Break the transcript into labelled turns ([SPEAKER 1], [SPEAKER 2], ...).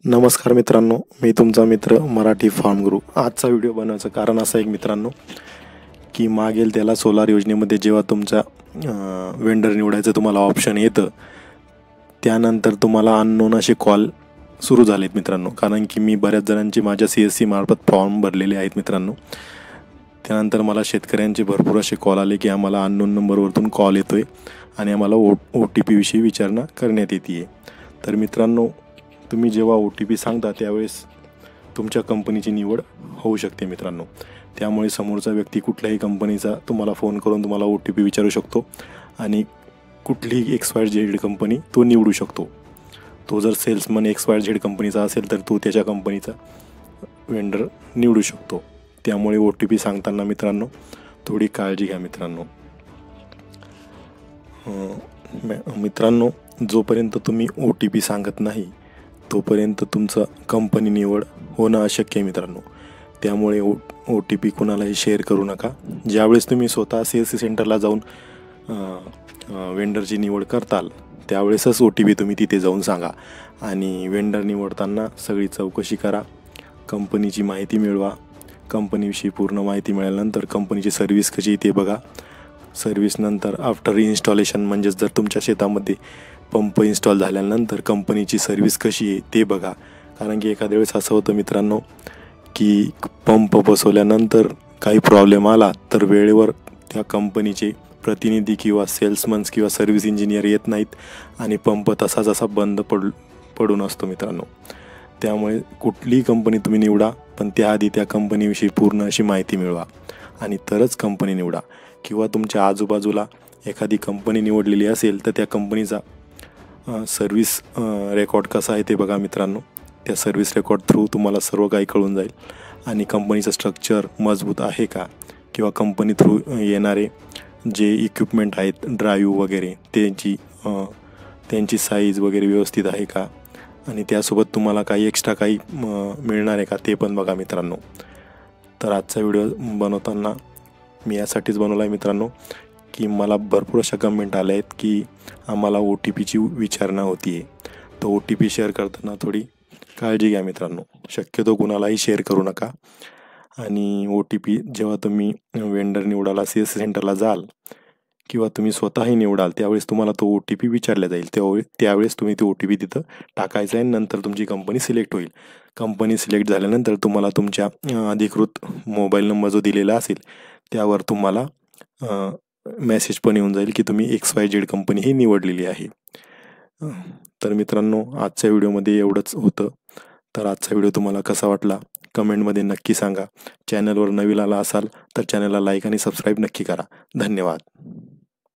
[SPEAKER 1] नमस्कार मित्रांनो, मी तुमचा मित्र मराठी फार्म गुरु. आजचा व्हिडिओ बनवायचं कारण असं आहे मित्रांनो, की मागेल त्याला सोलार योजनेमध्ये जेव्हा तुमचा वेंडर निवडायचं तुम्हाला ऑप्शन येतं, त्यानंतर तुम्हाला अननोन असे कॉल सुरू झालेत मित्रांनो. कारण की मी बऱ्याच जणांची माझ्या CSC मार्फत फॉर्म भरलेले आहेत मित्रांनो. त्यानंतर मला शेतकऱ्यांचे भरपूर असे कॉल आले की आम्हाला अननोन नंबरवरून कॉल येतो आहे आणि आम्हाला OTP विषयी विचारणा करण्यात येते आहे. तर मित्रांनो, तुम्ही जेव्हा OTP सांगता त्यावेळेस तुमच्या कंपनीची निवड होऊ शकते मित्रांनो. त्यामुळे समोरचा व्यक्ती कुठल्याही कंपनीचा तुम्हाला फोन करून तुम्हाला OTP विचारू शकतो आणि कुठलीही XYZ कंपनी तो निवडू शकतो. तो जर सेल्समन XYZ कंपनीचा असेल तर तो त्याच्या कंपनीचा वेंडर निवडू शकतो. त्यामुळे OTP सांगताना मित्रांनो थोडी काळजी घ्या मित्रांनो. मित्रांनो, जोपर्यंत तुम्ही OTP सांगत नाही तोपर्यंत तुमचं कंपनी निवड होणं अशक्य आहे मित्रांनो. त्यामुळे OTP कुणालाही शेअर करू नका. ज्यावेळेस तुम्ही स्वतः CSC सेंटरला जाऊन वेंडरची निवड करताल त्यावेळेसच OTP तुम्ही तिथे जाऊन सांगा. आणि वेंडर निवडताना सगळी चौकशी करा, कंपनीची माहिती मिळवा. कंपनीविषयी पूर्ण माहिती मिळाल्यानंतर कंपनीची सर्व्हिस कशी ते बघा. सर्व्हिसनंतर आफ्टर इन्स्टॉलेशन म्हणजेच जर तुमच्या शेतामध्ये पंप इन्स्टॉल झाल्यानंतर कंपनीची सर्व्हिस कशी आहे ते बघा. कारण की एखाद्या वेळेस असं होतं मित्रांनो की पंप बसवल्यानंतर काही प्रॉब्लेम आला तर वेळेवर त्या कंपनीचे प्रतिनिधी किंवा सेल्समन्स किंवा सर्व्हिस इंजिनियर येत नाहीत आणि पंप तसा बंद पडून असतो मित्रांनो. त्यामुळे कुठलीही कंपनी तुम्ही निवडा, पण त्याआधी त्या कंपनीविषयी पूर्ण अशी माहिती मिळवा आणि तरच कंपनी निवडा. किंवा तुमच्या आजूबाजूला एखादी कंपनी निवडलेली असेल तर त्या कंपनीचा सर्व्हिस रेकॉर्ड कसा आहे ते बघा मित्रांनो. त्या सर्व्हिस रेकॉर्ड थ्रू तुम्हाला सर्व काही कळून जाईल आणि कंपनीचं स्ट्रक्चर मजबूत आहे का, किंवा कंपनी थ्रू येणारे जे इक्विपमेंट आहेत ड्राईव्ह वगैरे त्यांची साईज वगैरे व्यवस्थित आहे का, आणि त्यासोबत तुम्हाला काही एक्स्ट्रा काही मिळणार आहे का ते पण बघा मित्रांनो. तर आजचा व्हिडिओ बनवताना मी यासाठीच बनवला आहे मित्रांनो की मला भरपूर अशा कमेंट आल्या आहेत की आम्हाला OTPची विचारणा होती आहे. तर OTP शेअर करताना थोडी काळजी घ्या मित्रांनो. शक्यतो कुणालाही शेअर करू नका. आणि OTP जेव्हा तुम्ही वेंडर निवडायला CSC सेंटरला जाल किंवा तुम्ही स्वतःही निवडाल त्यावेळेस तुम्हाला तो OTP विचारला जाईल. त्यावेळेस तुम्ही तो OTP तिथं टाकायचा आहे. नंतर तुमची कंपनी सिलेक्ट होईल. कंपनी सिलेक्ट झाल्यानंतर तुम्हाला तुमच्या अधिकृत मोबाईल नंबर जो दिलेला असेल त्यावर तुम्हाला मेसेज पण येऊन जाईल की तुम्ही XYZ कंपनी ही निवडलेली आहे. तर मित्रांनो, आजच्या व्हिडिओमध्ये एवढंच होतं. तर आजचा व्हिडिओ तुम्हाला कसा वाटला कमेंटमध्ये नक्की सांगा. चॅनलवर नवीन आला असाल तर चॅनलला लाईक आणि सबस्क्राईब नक्की करा. धन्यवाद.